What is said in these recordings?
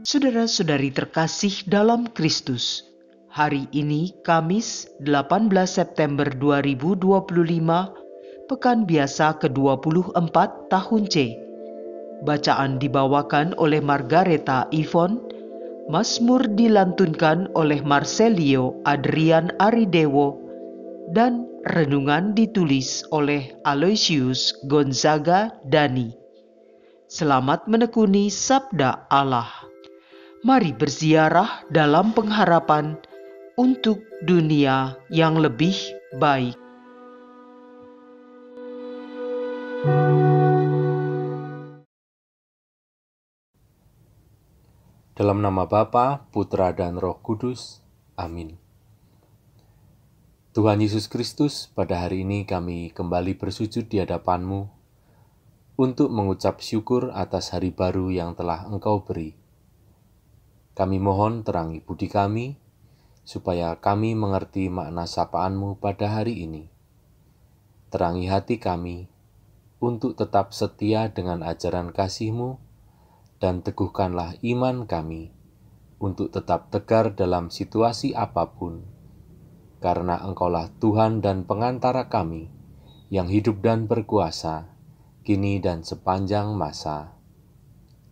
Saudara-saudari terkasih dalam Kristus, hari ini Kamis 18 September 2025, Pekan Biasa ke-24 tahun C. Bacaan dibawakan oleh Margareta Yvonne, Mazmur dilantunkan oleh Marcelio Adrian Aridewo, dan renungan ditulis oleh Aloysius Gonzaga Dani. Selamat menekuni Sabda Allah. Mari berziarah dalam pengharapan untuk dunia yang lebih baik. Dalam nama Bapa, Putra, dan Roh Kudus. Amin. Tuhan Yesus Kristus, pada hari ini kami kembali bersujud di hadapan-Mu untuk mengucap syukur atas hari baru yang telah Engkau beri. Kami mohon terangi budi kami, supaya kami mengerti makna sapaan-Mu pada hari ini. Terangi hati kami untuk tetap setia dengan ajaran kasih-Mu, dan teguhkanlah iman kami untuk tetap tegar dalam situasi apapun, karena Engkaulah Tuhan dan pengantara kami yang hidup dan berkuasa, kini dan sepanjang masa.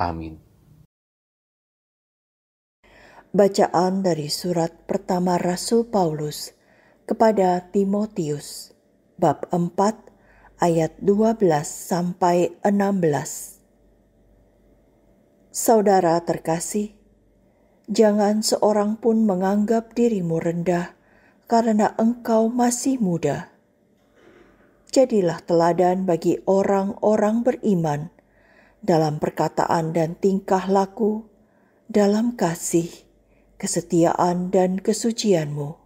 Amin. Bacaan dari surat pertama Rasul Paulus kepada Timotius, bab 4 ayat 12 sampai 16. Saudara terkasih, jangan seorang pun menganggap dirimu rendah karena engkau masih muda. Jadilah teladan bagi orang-orang beriman dalam perkataan dan tingkah laku, dalam kasih, kesetiaan dan kesucianmu.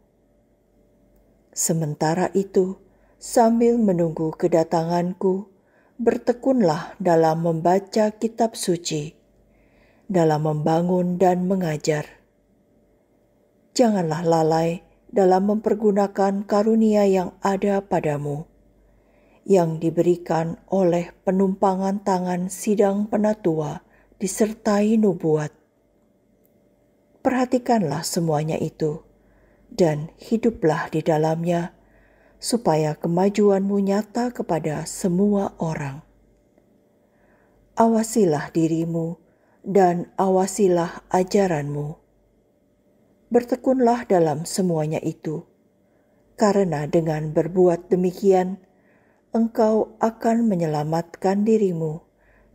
Sementara itu, sambil menunggu kedatanganku, bertekunlah dalam membaca kitab suci, dalam membangun dan mengajar. Janganlah lalai dalam mempergunakan karunia yang ada padamu, yang diberikan oleh penumpangan tangan sidang penatua disertai nubuat. Perhatikanlah semuanya itu, dan hiduplah di dalamnya, supaya kemajuanmu nyata kepada semua orang. Awasilah dirimu, dan awasilah ajaranmu. Bertekunlah dalam semuanya itu, karena dengan berbuat demikian, engkau akan menyelamatkan dirimu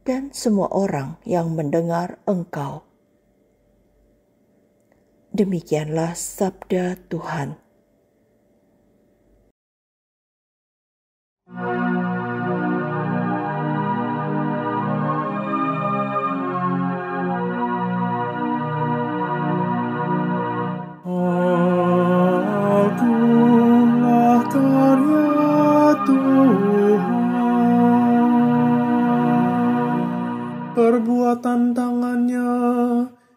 dan semua orang yang mendengar engkau. Demikianlah sabda Tuhan. Agunglah karya Tuhan, perbuatan tangannya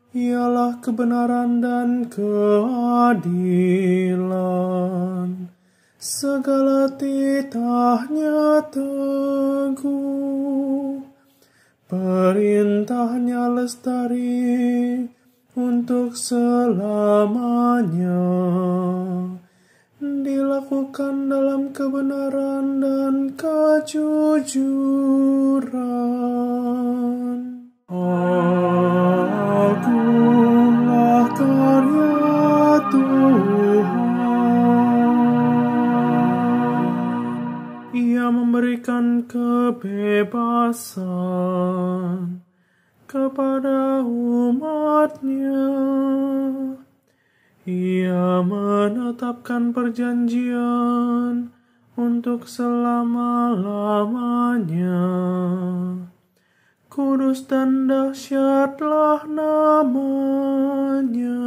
ialah kebenaran dan keadilan. Segala titahnya teguh, perintahnya lestari untuk selamanya. Dilakukan dalam kebenaran dan kejujuran. Agunglah karya Tuhan. Ia memberikan kebebasan kepada umat-Nya. Ia menetapkan perjanjian untuk selama-lamanya. Kudus dan dahsyatlah namanya.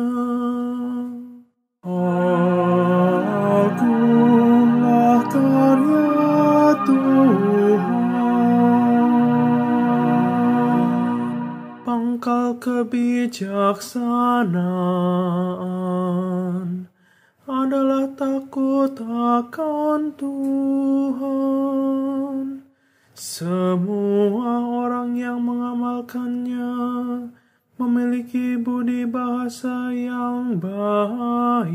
Agunglah karya Tuhan. Pangkal kebijaksanaan adalah takut akan Tuhan. Semua orang yang mengamalkannya memiliki budi bahasa yang baik.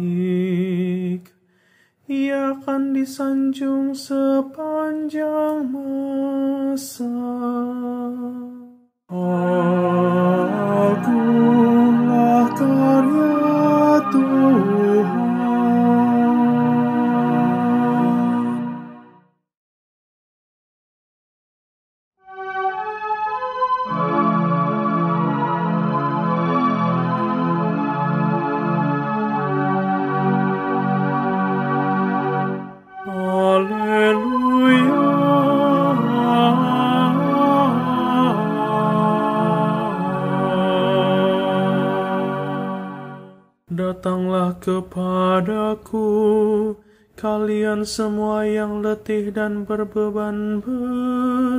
Ia akan disanjung sepanjang masa. Agunglah karya Tuhan. Datanglah kepadaku, kalian semua yang letih dan berbeban berat.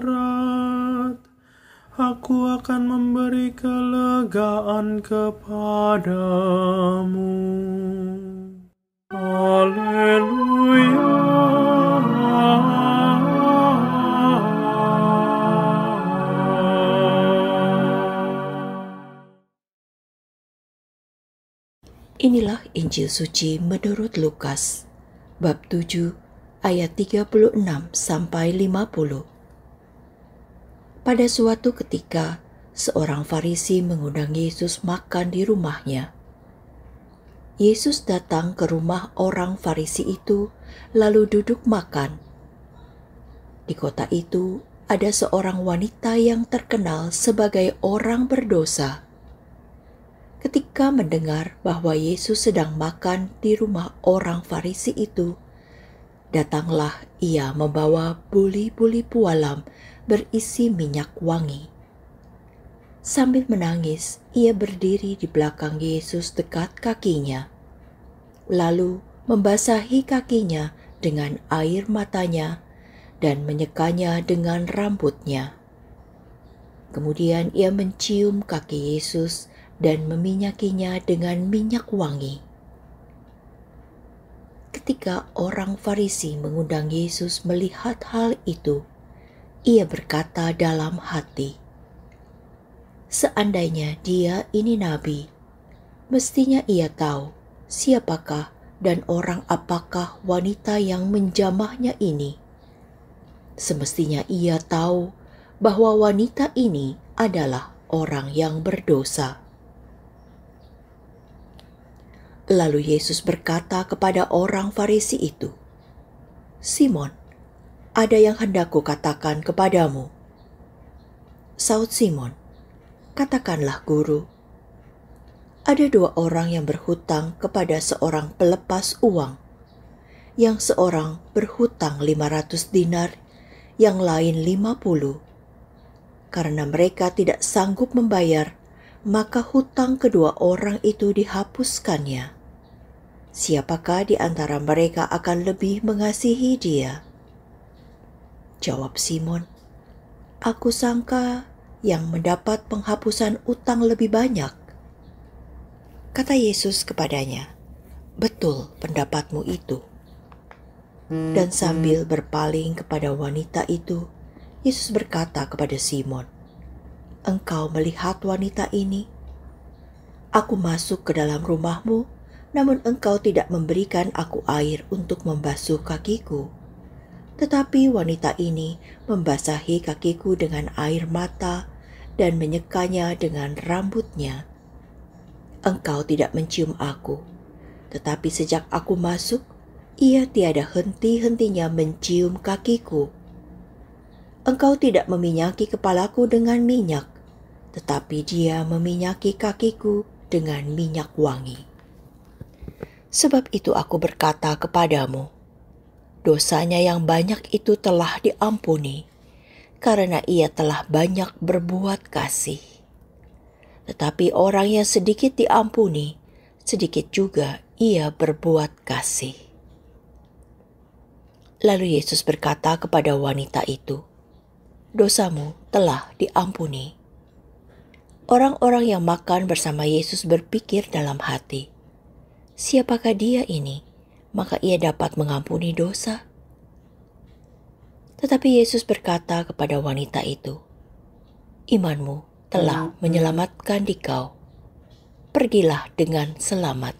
Aku akan memberi kelegaan kepadamu. Haleluya. Inilah Injil suci menurut Lukas, bab 7, ayat 36 sampai 50. Pada suatu ketika, seorang Farisi mengundang Yesus makan di rumahnya. Yesus datang ke rumah orang Farisi itu, lalu duduk makan. Di kota itu ada seorang wanita yang terkenal sebagai orang berdosa. Ketika mendengar bahwa Yesus sedang makan di rumah orang Farisi itu, datanglah ia membawa buli-buli pualam berisi minyak wangi. Sambil menangis, ia berdiri di belakang Yesus dekat kakinya, lalu membasahi kakinya dengan air matanya dan menyekanya dengan rambutnya. Kemudian ia mencium kaki Yesus dan meminyakinya dengan minyak wangi. Ketika orang Farisi mengundang Yesus melihat hal itu, ia berkata dalam hati, "Seandainya dia ini nabi, mestinya ia tahu siapakah dan orang apakah wanita yang menjamahnya ini. Semestinya ia tahu bahwa wanita ini adalah orang yang berdosa." Lalu Yesus berkata kepada orang Farisi itu, "Simon, ada yang hendak kukatakan kepadamu." Saud Simon, "Katakanlah, Guru." Ada dua orang yang berhutang kepada seorang pelepas uang. Yang seorang berhutang 500 dinar, yang lain 50. Karena mereka tidak sanggup membayar, maka hutang kedua orang itu dihapuskannya. Siapakah di antara mereka akan lebih mengasihi dia? Jawab Simon, "Aku sangka yang mendapat penghapusan utang lebih banyak." Kata Yesus kepadanya, "Betul pendapatmu itu." Dan sambil berpaling kepada wanita itu, Yesus berkata kepada Simon, "Engkau melihat wanita ini? Aku masuk ke dalam rumahmu, namun engkau tidak memberikan aku air untuk membasuh kakiku. Tetapi wanita ini membasahi kakiku dengan air mata dan menyekanya dengan rambutnya. Engkau tidak mencium aku, tetapi sejak aku masuk, ia tiada henti-hentinya mencium kakiku. Engkau tidak meminyaki kepalaku dengan minyak, tetapi dia meminyaki kakiku dengan minyak wangi. Sebab itu aku berkata kepadamu, dosanya yang banyak itu telah diampuni, karena ia telah banyak berbuat kasih. Tetapi orang yang sedikit diampuni, sedikit juga ia berbuat kasih." Lalu Yesus berkata kepada wanita itu, "Dosamu telah diampuni." Orang-orang yang makan bersama Yesus berpikir dalam hati, "Siapakah dia ini, maka ia dapat mengampuni dosa?" Tetapi Yesus berkata kepada wanita itu, "Imanmu telah menyelamatkan dikau. pergilah dengan selamat.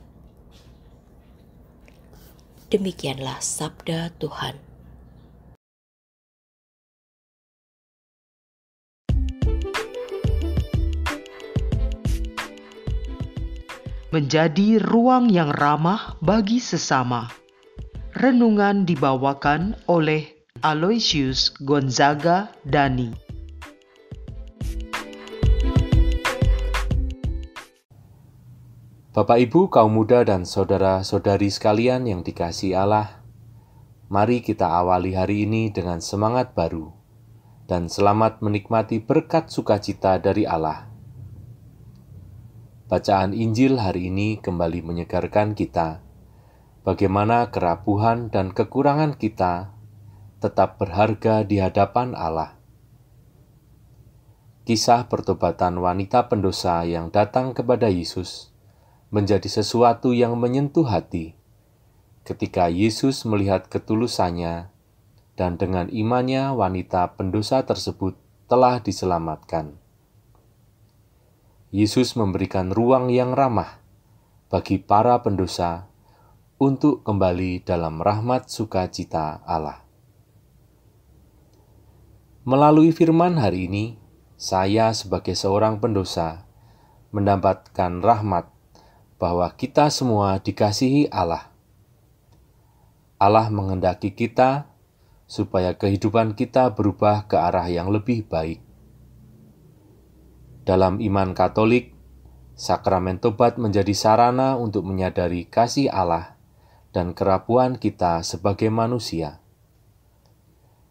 Demikianlah sabda Tuhan. Menjadi ruang yang ramah bagi sesama. Renungan dibawakan oleh Aloysius Gonzaga Dani. Bapak, Ibu, kaum muda dan saudara-saudari sekalian yang dikasihi Allah, mari kita awali hari ini dengan semangat baru dan selamat menikmati berkat sukacita dari Allah. Bacaan Injil hari ini kembali menyegarkan kita, bagaimana kerapuhan dan kekurangan kita tetap berharga di hadapan Allah. Kisah pertobatan wanita pendosa yang datang kepada Yesus menjadi sesuatu yang menyentuh hati ketika Yesus melihat ketulusannya, dan dengan imannya wanita pendosa tersebut telah diselamatkan. Yesus memberikan ruang yang ramah bagi para pendosa untuk kembali dalam rahmat sukacita Allah. Melalui firman hari ini, saya sebagai seorang pendosa mendapatkan rahmat bahwa kita semua dikasihi Allah. Allah menghendaki kita supaya kehidupan kita berubah ke arah yang lebih baik. Dalam iman Katolik, sakramen tobat menjadi sarana untuk menyadari kasih Allah dan kerapuhan kita sebagai manusia,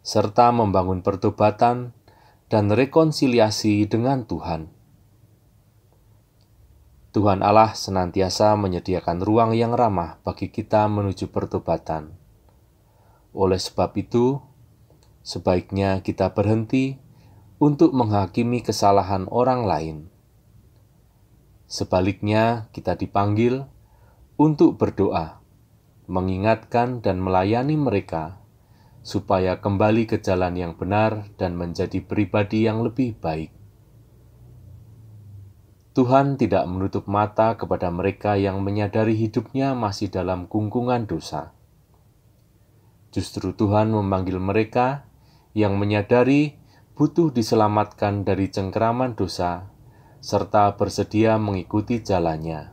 serta membangun pertobatan dan rekonsiliasi dengan Tuhan. Tuhan Allah senantiasa menyediakan ruang yang ramah bagi kita menuju pertobatan. Oleh sebab itu, sebaiknya kita berhenti untuk menghakimi kesalahan orang lain. Sebaliknya, kita dipanggil untuk berdoa, mengingatkan dan melayani mereka, supaya kembali ke jalan yang benar dan menjadi pribadi yang lebih baik. Tuhan tidak menutup mata kepada mereka yang menyadari hidupnya masih dalam gungkungan dosa. Justru Tuhan memanggil mereka yang menyadari butuh diselamatkan dari cengkeraman dosa, serta bersedia mengikuti jalannya.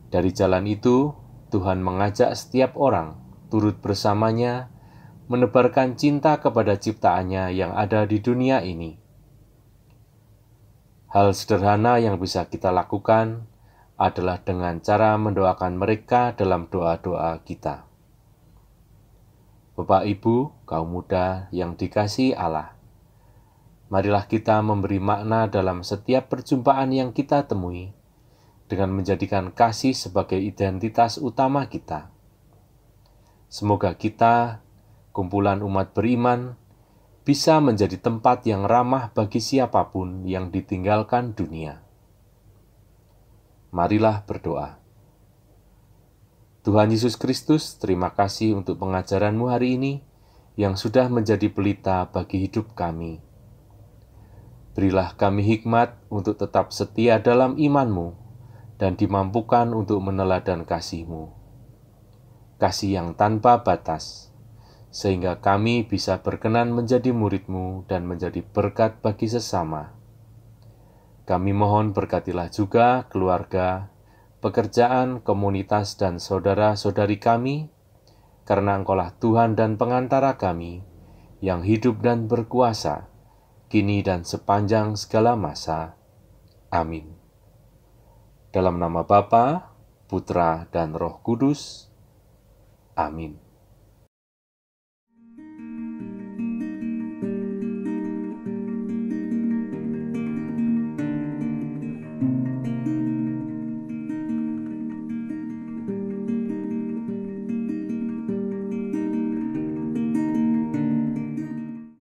Dari jalan itu, Tuhan mengajak setiap orang turut bersamanya menebarkan cinta kepada ciptaannya yang ada di dunia ini. Hal sederhana yang bisa kita lakukan adalah dengan cara mendoakan mereka dalam doa-doa kita. Bapak, Ibu, kaum muda yang dikasihi Allah, marilah kita memberi makna dalam setiap perjumpaan yang kita temui dengan menjadikan kasih sebagai identitas utama kita. Semoga kita, kumpulan umat beriman, bisa menjadi tempat yang ramah bagi siapapun yang ditinggalkan dunia. Marilah berdoa. Tuhan Yesus Kristus, terima kasih untuk pengajaran-Mu hari ini yang sudah menjadi pelita bagi hidup kami. Berilah kami hikmat untuk tetap setia dalam iman-Mu dan dimampukan untuk meneladan kasih-Mu. Kasih yang tanpa batas, sehingga kami bisa berkenan menjadi murid-Mu dan menjadi berkat bagi sesama. Kami mohon berkatilah juga keluarga, pekerjaan, komunitas, dan saudara-saudari kami, karena Engkaulah Tuhan dan pengantara kami, yang hidup dan berkuasa, kini dan sepanjang segala masa. Amin. Dalam nama Bapa, Putra, dan Roh Kudus. Amin.